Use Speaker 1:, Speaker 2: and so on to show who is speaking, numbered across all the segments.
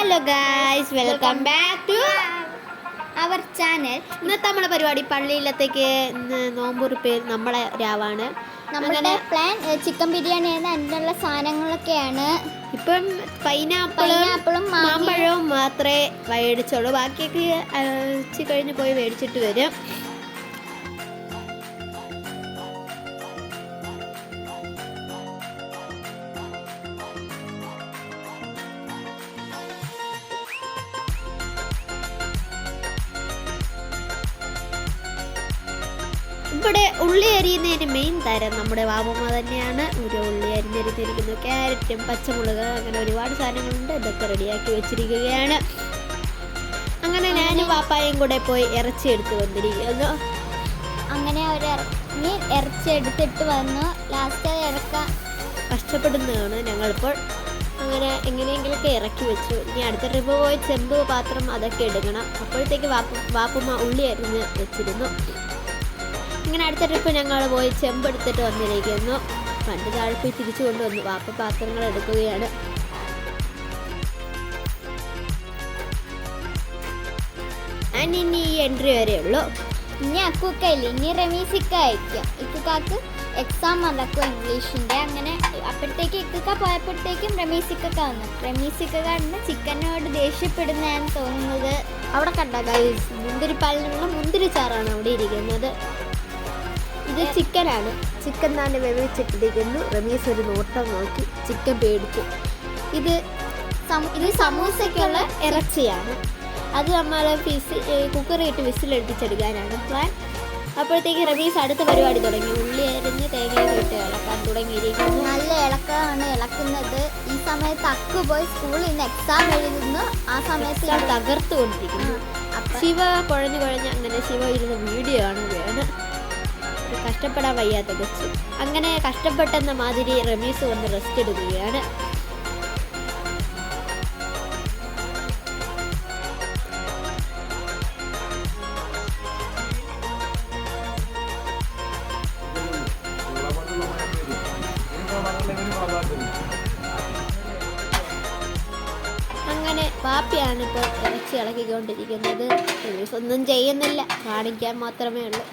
Speaker 1: Hello guys, welcome back to our channel. ഇന്നത്തെ നമ്മുടെ പരിപാടി പള്ളിയിലത്തേക്ക് നോമ്പുറിപ്പ് നമ്മളെ രാവാണ്.
Speaker 2: നമ്മുടെ പ്ലാൻ ചിക്കൻ ബിരിയാണി അതിനുള്ള സാധനങ്ങളൊക്കെയാണ്.
Speaker 1: ഇപ്പം പൈനാപ്പിളും മാമ്പഴവും മാത്രമേ മേടിച്ചുള്ളൂ. ബാക്കിയൊക്കെ ഉച്ച കഴിഞ്ഞ് പോയി മേടിച്ചിട്ട് വരും. ഇവിടെ ഉള്ളി അരിയുന്നതിന് മെയിൻ താരം നമ്മുടെ വാപ്പമ്മ തന്നെയാണ്. ഒരു ഉള്ളി അരിഞ്ഞരിഞ്ഞിരിക്കുന്നു, ക്യാരറ്റും പച്ചമുളക്, അങ്ങനെ ഒരുപാട് സാധനങ്ങളുണ്ട്. ഇതൊക്കെ റെഡിയാക്കി വെച്ചിരിക്കുകയാണ്. അങ്ങനെ ഞാനും വാപ്പായും കൂടെ പോയി ഇറച്ചി എടുത്ത് വന്നിരിക്കുന്നു.
Speaker 2: അങ്ങനെ ഇറച്ചി എടുത്തിട്ട് വന്നു. ലാസ്റ്റ് ഇറക്കാൻ
Speaker 1: കഷ്ടപ്പെടുന്നതാണ് ഞങ്ങളിപ്പോൾ. അങ്ങനെ എങ്ങനെയെങ്കിലൊക്കെ ഇറക്കി വെച്ചു. ഇനി അടുത്ത ട്രിപ്പ് പോയി ചെമ്പ് പാത്രം അതൊക്കെ എടുക്കണം. അപ്പോഴത്തേക്ക് വാപ്പമ്മ ഉള്ളി അരിഞ്ഞ് വെച്ചിരുന്നു. ഇങ്ങനെ അടുത്ത ട്രിപ്പ് ഞങ്ങൾ പോയി ചെമ്പെടുത്തിട്ട് വന്നിരിക്കുന്നു. പണ്ട് താഴ്ത്തി തിരിച്ചു കൊണ്ടുവന്നു. വാപ്പ പാത്രങ്ങൾ എടുക്കുകയാണ്. ഇനി ഈ എൻട്രി വരെ ഉള്ളൂ.
Speaker 2: ഇനി അക്കുക്കയില്ല, ഇനി റമീസിക്ക അയക്കും. ഇക്കുക്കാക്ക് എക്സാം നടക്കും ഇംഗ്ലീഷിൻ്റെ. അങ്ങനെ അപ്പോഴത്തേക്ക് ഇക്കുക്ക പോയപ്പോഴത്തേക്കും റമീസിക്ക വന്നു. റമീസിക്ക കണ്ട് ചിക്കനോട് ദേഷ്യപ്പെടുന്നതാണ് തോന്നുന്നത്.
Speaker 1: അവിടെ കണ്ട ഗൈസ്, മുന്തിരിപ്പാലിനുള്ള മുന്തിരിച്ചാറാണ് അവിടെ ഇരിക്കുന്നത്. ഇത് ചിക്കനാണ്. ചിക്കൻ തന്നെ വേവിച്ചിട്ടിരിക്കുന്നു. റമീസ് ഒരു നോട്ടം നോക്കി ചിക്കൻ പേടിച്ചു. ഇത് സമൂസയ്ക്കുള്ള ഇറച്ചിയാണ്. അത് നമ്മൾ കുക്കറിയിട്ട് വിസിലടിപ്പിച്ചെടുക്കാനാണ് പ്ലാൻ. അപ്പോഴത്തേക്ക് റമീസ് അടുത്ത പരിപാടി തുടങ്ങി. ഉള്ളി അരിഞ്ഞ് തേങ്ങയൊക്കെ ഇട്ട് ഇളക്കാൻ തുടങ്ങിയിരിക്കുന്നു.
Speaker 2: നല്ല ഇളക്കമാണ് ഇളക്കുന്നത്. ഈ സമയത്ത് അക്കു പോയി സ്കൂളിൽ നിന്ന് എക്സാം എഴുതുന്നു. ആ സമയത്ത്
Speaker 1: തകർത്തുകൊണ്ടിരിക്കുന്നു. ശിവ കുഴഞ്ഞ് അങ്ങനെ ശിവ ഇരുന്ന് വീഡിയോ കാണുകയാണ്. കഷ്ടപ്പെടാൻ വയ്യാത്ത കൊച്ച്. അങ്ങനെ കഷ്ടപ്പെട്ടെന്ന മാതിരി റമീസ് വന്ന് റെസ്റ്റ് എടുക്കുകയാണ്. അങ്ങനെ പാപ്പിയാണ് ഇപ്പോൾ ഇറച്ചി ഇളക്കിക്കൊണ്ടിരിക്കുന്നത്. റമീസ് ഒന്നും ചെയ്യുന്നില്ല, കാണിക്കാൻ മാത്രമേ ഉള്ളൂ.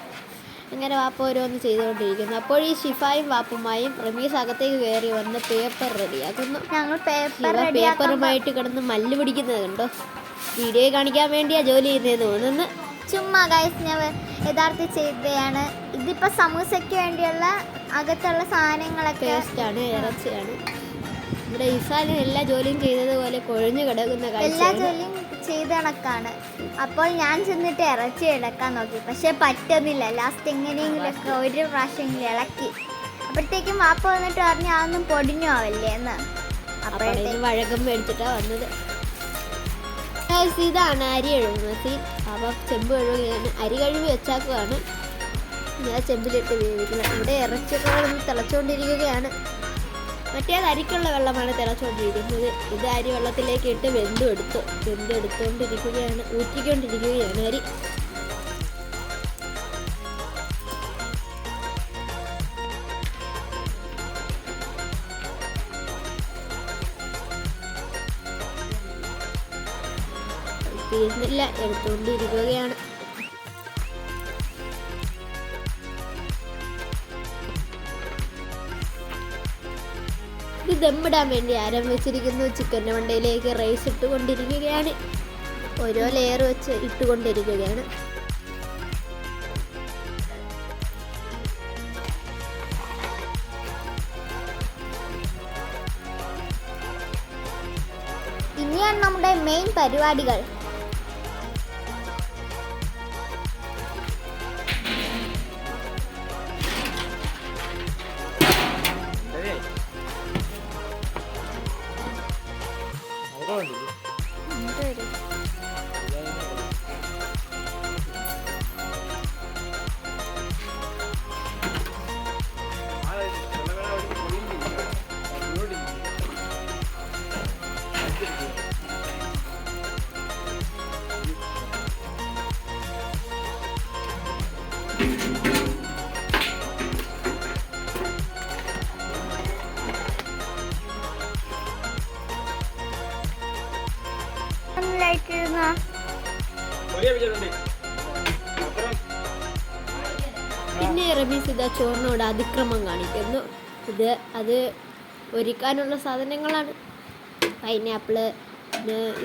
Speaker 1: അങ്ങനെ വാപ്പ ഓരോന്ന് ചെയ്തുകൊണ്ടിരിക്കുന്നു. അപ്പോൾ ഈ ഷിഫായും വാപ്പുമായും റമീസ് അകത്തേക്ക് കയറി വന്ന് പേപ്പർ റെഡിയാക്കുന്നു.
Speaker 2: ഞങ്ങൾ
Speaker 1: പേപ്പറുമായിട്ട് കിടന്ന് മല്ല് പിടിക്കുന്നത് കണ്ടോ. വീഡിയോ കാണിക്കാൻ വേണ്ടിയാ ജോലി ചെയ്യുന്നതെന്ന് തോന്നുന്നു.
Speaker 2: ചുമ്മാ ഗൈസ്, ഞാൻ യഥാർത്ഥത്തിൽ ചെയ്തതാണ്. ഇതിപ്പോൾ സമൂസയ്ക്ക് വേണ്ടിയുള്ള അകത്തുള്ള സാധനങ്ങളൊക്കെ
Speaker 1: പേസ്റ്റാണ്, ഇറച്ചിയാണ്. ഇവിടെ ഇസാനും എല്ലാ ജോലിയും ചെയ്തതുപോലെ കൊഴിഞ്ഞു കിടക്കുന്ന
Speaker 2: എല്ലാ ജോലിയും ചെയ്ത് കണക്കാണ്. അപ്പോൾ ഞാൻ ചെന്നിട്ട് ഇറച്ചി എടുക്കാൻ നോക്കി, പക്ഷെ പറ്റുന്നില്ല. ലാസ്റ്റ് എങ്ങനെയെങ്കിലൊക്കെ ഒരു പ്രാവശ്യമെങ്കിലും ഇളക്കി. അപ്പോഴത്തേക്കും വാപ്പ വന്നിട്ട് പറഞ്ഞു അതൊന്നും പൊടിഞ്ഞു ആവല്ലേ എന്ന്.
Speaker 1: അപ്പോഴത്തേക്കും വഴക്കം മേടിച്ചിട്ടാണ് വന്നത്. ഇതാണ് അരി കഴുകുന്നത്. അപ്പോൾ ചെമ്പ് കഴുകുകയാണ്. അരി കഴുകി വെച്ചാക്കുവാണ്. ഞാൻ ചെമ്പിലിട്ട് വേവിക്കുന്നത്. ഇവിടെ ഇറച്ചിയൊക്കെ തിളച്ചുകൊണ്ടിരിക്കുകയാണ്. മറ്റേത് അരിക്കുള്ള വെള്ളമാണ് തിളച്ചുകൊണ്ടിരിക്കുന്നത്. ഇത് അരി വെള്ളത്തിലേക്ക് ഇട്ട് വെന്തെടുത്തുകൊണ്ടിരിക്കുകയാണ്, ഊറ്റിക്കൊണ്ടിരിക്കുകയാണ് അരി. തീർന്നില്ല, എടുത്തുകൊണ്ടിരിക്കുകയാണ്. ഇത് ദമ്മിടാൻ വേണ്ടി ആരം വെച്ചിരിക്കുന്നു. ചിക്കൻ്റെ മണ്ടയിലേക്ക് റൈസ് ഇട്ടുകൊണ്ടിരിക്കുകയാണ്. ഓരോ ലെയർ വെച്ച് ഇട്ടുകൊണ്ടിരിക്കുകയാണ്.
Speaker 2: ഇനിയാണ് നമ്മുടെ മെയിൻ പരിപാടികൾ. ആയിട്ടിരുന്ന
Speaker 1: പിന്നെ റമീസ് ഇതാ ചോറിനോട് അതിക്രമം കാണിക്കുന്നു. അത് ഒരുക്കാനുള്ള സാധനങ്ങളാണ്. പൈനാപ്പിള്,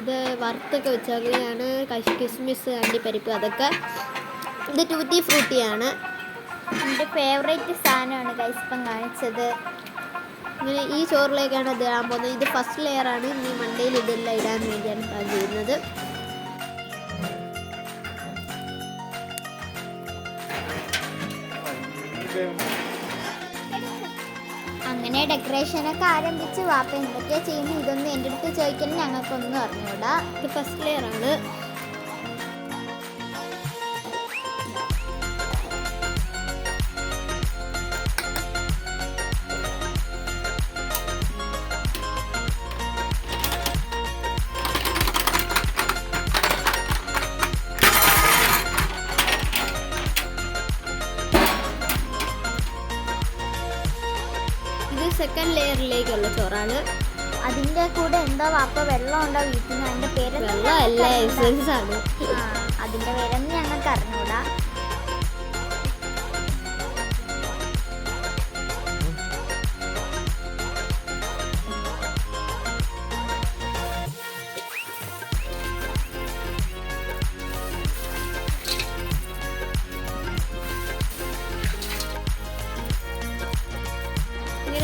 Speaker 1: ഇത് വറുത്തൊക്കെ വെച്ചതാണ്. കിസ്മിസ്, അണ്ടിപ്പരിപ്പ്, അതൊക്കെ. ഇത് ടൂറ്റി ഫ്രൂട്ടിയാണ്.
Speaker 2: എൻ്റെ ഫേവറേറ്റ് സാധനമാണ് കൈസ്പം കാണിച്ചത്.
Speaker 1: ഇങ്ങനെ ഈ ചോറിലേക്കാണ് ഇത് ഇടാൻ പോകുന്നത്. ഇത് ഫസ്റ്റ് ലെയറാണ്. ഇനി മണ്ടയിൽ ഇതെല്ലാം ഇടാൻ വേണ്ടിയാണ് പ്ലാൻ ചെയ്യുന്നത്.
Speaker 2: അങ്ങനെ ഡെക്കറേഷനൊക്കെ ആരംഭിച്ച് വാപ്പ എന്തൊക്കെയാ ചെയ്യുന്നത് ഇതൊന്നും എൻ്റെ അടുത്ത് ചോദിക്കലും ഞങ്ങൾക്കൊന്നും അറിഞ്ഞൂടാ.
Speaker 1: ഇത് ഫസ്റ്റ് ലെയറാണ്. സെക്കൻഡ് ലെയറിലേക്കുള്ള ചോറാണ്.
Speaker 2: അതിൻ്റെ കൂടെ എന്തോ വാപ്പ വെള്ളം ഉണ്ടോ വീട്ടിൽ നിന്ന്, അതിൻ്റെ പേര്
Speaker 1: വെള്ളമല്ല, എസൻസ് ആണ്.
Speaker 2: അതിൻ്റെ പേരൊന്നും ഞങ്ങൾക്ക് അറിഞ്ഞൂടാ.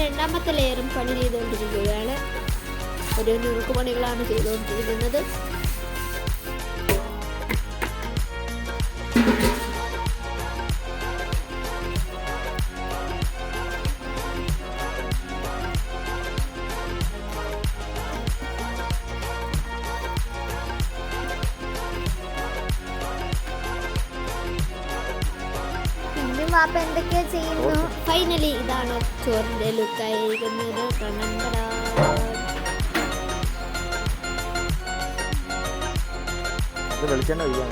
Speaker 1: രണ്ടാമത്തെ ലെയറും പണി ചെയ്തുകൊണ്ടിരിക്കുകയാണ്. ഒരു നുറുക്കുപണികളാണ് ചെയ്തുകൊണ്ടിരിക്കുന്നത്.
Speaker 2: വാപ്പ എന്തൊക്കെയാ ചെയ്യുന്നു?
Speaker 1: ഫൈനലി ഇതാണ് ചോറിന്റെ ലുക്കായിരിക്കുന്നത്.
Speaker 3: വെളിച്ചെണ്ണ ഒഴിക്കാൻ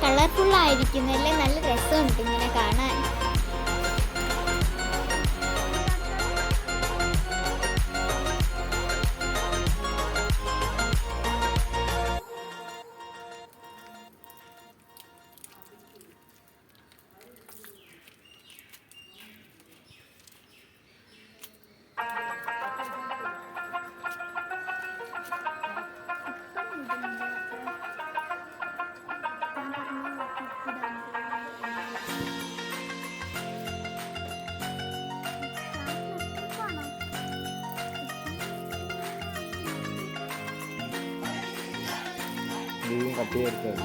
Speaker 2: കളർഫുൾ ആയിരിക്കുന്നല്ലേ, നല്ല രസമുണ്ട് ഇങ്ങനെ കാണാൻ.
Speaker 3: കട്ടിയെടുത്തത്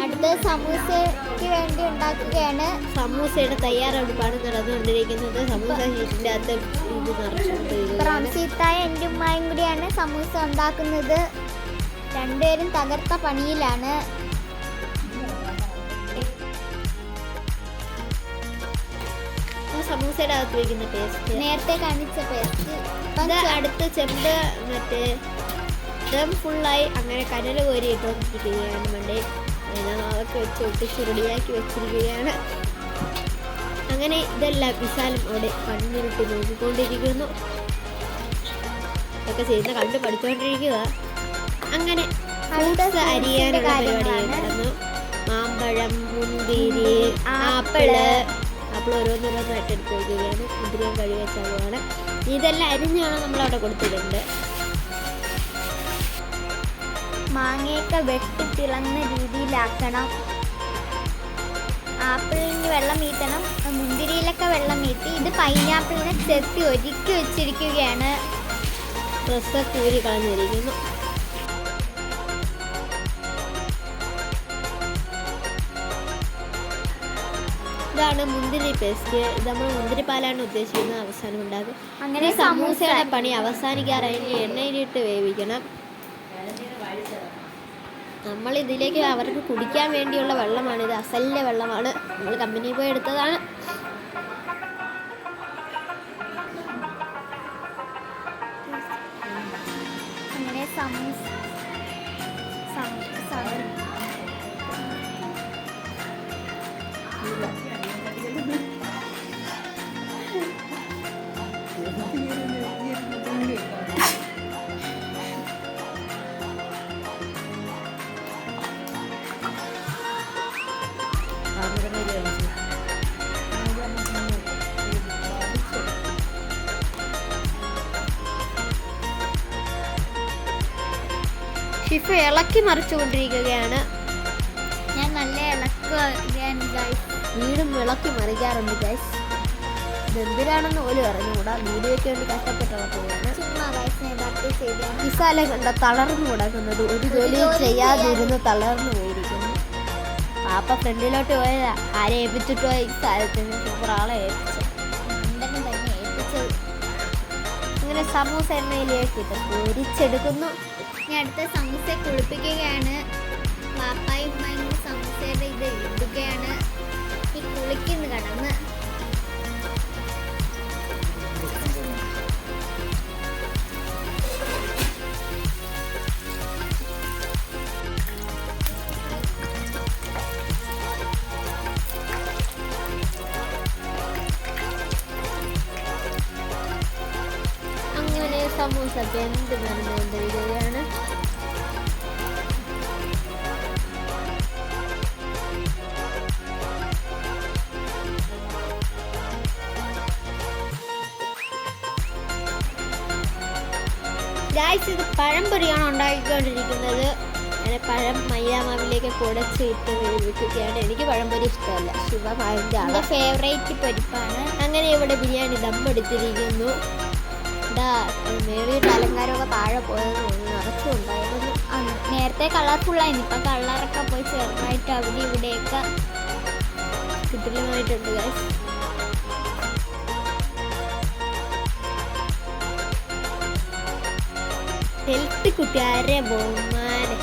Speaker 3: അടുത്ത സമൂസയ്ക്ക് വേണ്ടി ഉണ്ടാക്കുകയാണ്.
Speaker 1: സമൂസയുടെ തയ്യാറെടുപ്പാണ് നടന്നുകൊണ്ടിരിക്കുന്നത്. സമൂസ ഷീറ്റിൻ്റെ അകത്ത് ഇത് നിറച്ചുകൊണ്ടിരിക്കുന്നത്.
Speaker 2: റംസീത്തായ എൻ്റെ ഉമ്മായും കൂടിയാണ് സമൂസ ഉണ്ടാക്കുന്നത്. രണ്ടുപേരും തകർത്ത പണിയിലാണ്.
Speaker 1: സമൂസയുടെ അകത്ത് വയ്ക്കുന്ന പേസ്റ്റ്
Speaker 2: നേരത്തെ കാണിച്ച പേസ്റ്റ്.
Speaker 1: അടുത്ത ചെമ്പ് മറ്റേ ദം ഫുള്ളായി അങ്ങനെ കനൽ കോരി ഇട്ടുകൊണ്ടിരിക്കുകയാണ്. മണ്ടേ അതൊക്കെ വെച്ച് ഒട്ടിച്ച് റെഡിയാക്കി വെച്ചിരിക്കുകയാണ്. അങ്ങനെ ഇതെല്ലാം വിശാലം അവിടെ കണ്ണിരുട്ടി നോക്കിക്കൊണ്ടിരിക്കുന്നു. ഇതൊക്കെ ചെയ്യുന്ന കണ്ട് പഠിച്ചുകൊണ്ടിരിക്കുക. അങ്ങനെ ഫ്രൂട്ട്സ് അരിയാനുള്ള പരിപാടി നടന്നു. മാമ്പഴം, മുന്തിരി, ആപ്പിള് ആപ്പിൾ ഓരോന്നോരോന്നായിട്ട് എടുത്ത് വയ്ക്കുകയാണ്. മുന്തിരിയും കഴുകി വെച്ചാണ്. ഇതെല്ലാം അരിഞ്ഞാണ് നമ്മളവിടെ കൊടുത്തിട്ടുണ്ട്.
Speaker 2: മാങ്ങയൊക്കെ വെട്ടി തിളങ്ങുന്ന രീതിയിലാക്കണം. ആപ്പിളിന് വെള്ളം വീട്ടണം, മുന്തിരിയിലൊക്കെ വെള്ളം വീട്ടി. ഇത് പൈനാപ്പിളിനെ ചെത്തി ഒരുക്കി വെച്ചിരിക്കുകയാണ്.
Speaker 1: ഡ്രസ്സൊക്കെ ഊരി കളഞ്ഞിരിക്കുന്നു. ഇതാണ് മുന്തിരി പേസ്റ്റ്. ഇത് നമ്മൾ മുന്തിരിപ്പാലാണ് ഉദ്ദേശിക്കുന്നത് അവസാനം ഉണ്ടാകും.
Speaker 2: അങ്ങനെ
Speaker 1: സമൂസയുടെ പണി അവസാനിക്കാറായി. എണ്ണയിലിട്ട് വേവിക്കണം. നമ്മൾ ഇതിലേക്ക് അവർക്ക് കുടിക്കാൻ വേണ്ടിയുള്ള വെള്ളമാണ്. ഇത് അസലിൻ്റെ വെള്ളമാണ്. നമ്മൾ കമ്പനിയിൽ പോയി എടുത്തതാണ്.
Speaker 2: അങ്ങനെ സമൂസ
Speaker 1: ഷിഫ ഇളക്കി മറിച്ചുകൊണ്ടിരിക്കുകയാണ്.
Speaker 2: ഞാൻ നല്ല ഇളക്കുകയാണ് ഗൈസ്.
Speaker 1: വീടും ഇളക്കി മറിക്കാറുണ്ട് ഗൈസ്. ഇതെന്തിനാണെന്ന് പോലും അറിഞ്ഞുകൂടാ. വീഡിയോയ്ക്ക് വേണ്ടി കഷ്ടപ്പെട്ട് ഇളക്കുകയാണ്.
Speaker 2: ചുമ്മാ ഗൈസ് ഞാൻ തട്ടി ചെയ്താണ്.
Speaker 1: ഇസാലെ കണ്ട തളർന്നു കിടക്കുന്നത്. ഒരു ജോലി ചെയ്യാതിരുന്ന് തളർന്നു പോയിരിക്കുന്നു. പാപ്പ ഫ്രണ്ടിലോട്ട് പോയതാ. ആരെ ഏൽപ്പിച്ചിട്ട് പോയ ഇസാലത്തിന് സൂപ്പർ ആളെ ഏൽപ്പിച്ചു.
Speaker 2: മണ്ടനും തന്നെ ഏൽപ്പിച്ചത്.
Speaker 1: അങ്ങനെ സമൂസ എണ്ണയിലേക്ക് ഇത് പൊരിച്ചെടുക്കുന്നു.
Speaker 2: ഞാൻ അടുത്ത സമൂസ കുളിപ്പിക്കുകയാണ്. പാപ്പായും ഉമ്മായും സമൂസയുടെ ഇത് ഇടുകയാണ്. ഈ കുളിക്കുന്നു കടന്ന്.
Speaker 1: അങ്ങനെ സമൂസ വെന്ത് വന്നുകൊണ്ടിരിക്കുകയാണ്. ഗായ്സ്, ഇത് പഴംപൊരിയാണ് ഉണ്ടാക്കിക്കൊണ്ടിരിക്കുന്നത്. അങ്ങനെ പഴം മൈദാമാവിലേക്ക് കുടച്ചിട്ട് വേവിക്കുകയാണ്. എനിക്ക് പഴംപൊരി ഇഷ്ടമല്ല. ശിവ അതിൻ്റെ
Speaker 2: എൻ്റെ ഫേവറേറ്റ് പൊരിപ്പാണ്.
Speaker 1: അങ്ങനെ ഇവിടെ ബിരിയാണി ദമ്മെടുത്തിരിക്കുന്നു. മേളിയിട്ട് അലങ്കാരമൊക്കെ താഴെ പോയത് നിറച്ചും ഉണ്ടായിരുന്നു.
Speaker 2: നേരത്തെ കളർഫുള്ളായിരുന്നു. ഇപ്പം കളറൊക്കെ പോയി ചെറുതായിട്ട് അവിടെ ഇവിടെയൊക്കെ
Speaker 1: കിട്ടിലുമായിട്ടുണ്ട് ഗായ്സ്. ഹെൽത്ത് കുട്ടിയാരെ ബഹുമാനെ.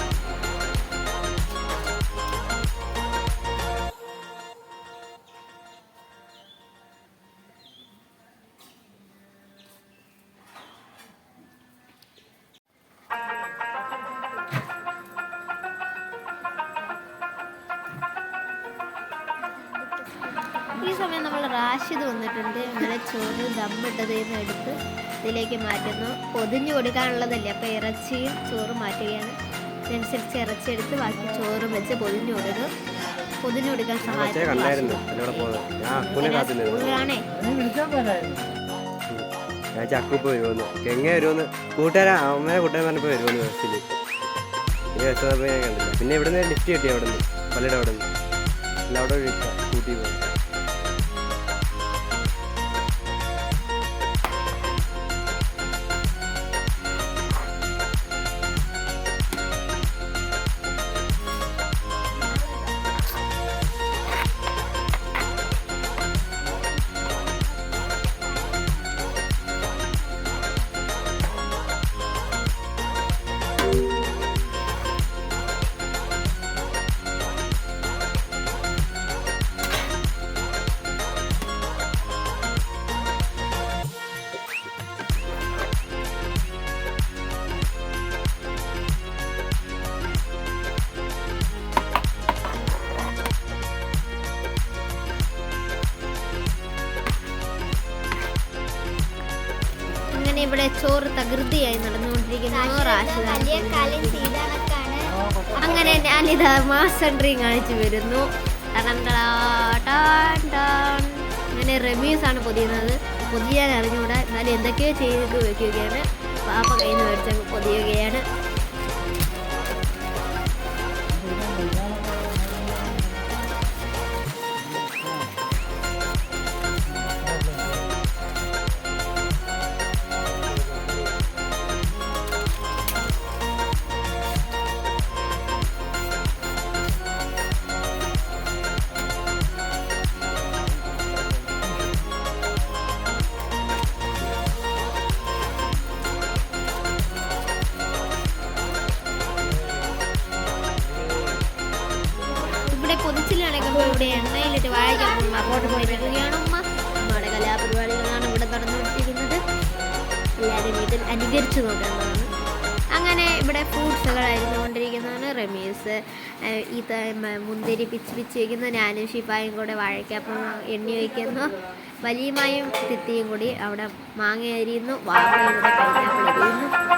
Speaker 1: ഈ സമയം നമ്മൾ റാഷിദ് വന്നിട്ടുണ്ട്. അങ്ങനെ ചോറ് ദമ്മിട്ടതെന്ന് എടുത്ത് ഇതിലേക്ക് മാറ്റുന്നു. പൊതിഞ്ഞു കൊടുക്കാനുള്ളതല്ലേ, അപ്പോൾ ഇറച്ചിയും ചോറ് മാറ്റുകയാണ്. അതനുസരിച്ച് ഇറച്ചി എടുത്ത് ബാക്കി ചോറും വെച്ച് പൊതിഞ്ഞു കൊടുക്കും. പൊതിഞ്ഞു കൊടുക്കാൻ സഹായിക്കും. സ്കൂളിലാണേ.
Speaker 4: ഞാൻ ചക്കുപ്പ് വരുമെന്ന് എങ്ങനെ വരുമെന്ന് കൂട്ടുകാരാ അമ്മേനെ കൂട്ടുകാരൻ പറഞ്ഞപ്പോൾ വരുമെന്ന് ബസ്സിൽ ബസ് ഞാൻ കണ്ടില്ല. പിന്നെ ഇവിടെ നിന്ന് ലിഫ്റ്റ് കിട്ടി. അവിടെ നിന്ന് പള്ളിയുടെ അവിടെ നിന്ന് അല്ല അവിടെ കൂട്ടി പോയി.
Speaker 1: ഇവിടെ ചോറ് തകൃതിയായി നടന്നുകൊണ്ടിരിക്കുന്നു.
Speaker 2: വലിയ കാലം ചെയ്തണക്കാണ്.
Speaker 1: അങ്ങനെ ഞാനിത് മാസ് എൻട്രി കാണിച്ചു വരുന്നു. റമീസാണ് പൊതിയുന്നത്. പൊതിയാൻ അറിഞ്ഞുകൂടാ, എന്നാലും എന്തൊക്കെയോ ചെയ്ത് വയ്ക്കുകയാണ്. പാപ്പ കയ്യിൽ നിന്ന് മേടിച്ചങ്ങ് പൊതിയുകയാണ്. ഇവിടെ പൊതിച്ചിലാണെങ്കിൽ ഇവിടെ എണ്ണയിലിട്ട് വാഴയ്ക്കാൻ അങ്ങോട്ട് പോയിരിക്കുകയാണ് ഉമ്മ. നമ്മുടെ കലാപരിപാടികളാണ് ഇവിടെ നടന്നുകൊണ്ടിരിക്കുന്നത്. എല്ലാവരും വീട്ടിൽ അനുകരിച്ച് നോക്കേണ്ടതാണ്. അങ്ങനെ ഇവിടെ ഫ്രൂട്ട്സുകളായിരുന്നു കൊണ്ടിരിക്കുന്നതാണ്. റമീസ് ഇത് മുന്തിരി പിച്ച് വയ്ക്കുന്നു. ഞാനും ഷിഫായും കൂടെ വാഴയ്ക്കപ്പം എണ്ണി വയ്ക്കുന്നു. വലിയമായും തിത്തിയും കൂടി അവിടെ മാങ്ങ അരിയുന്നു. വാപ്പ ഇവിടെ പൈനാപ്പിൾ അരിയുന്നു.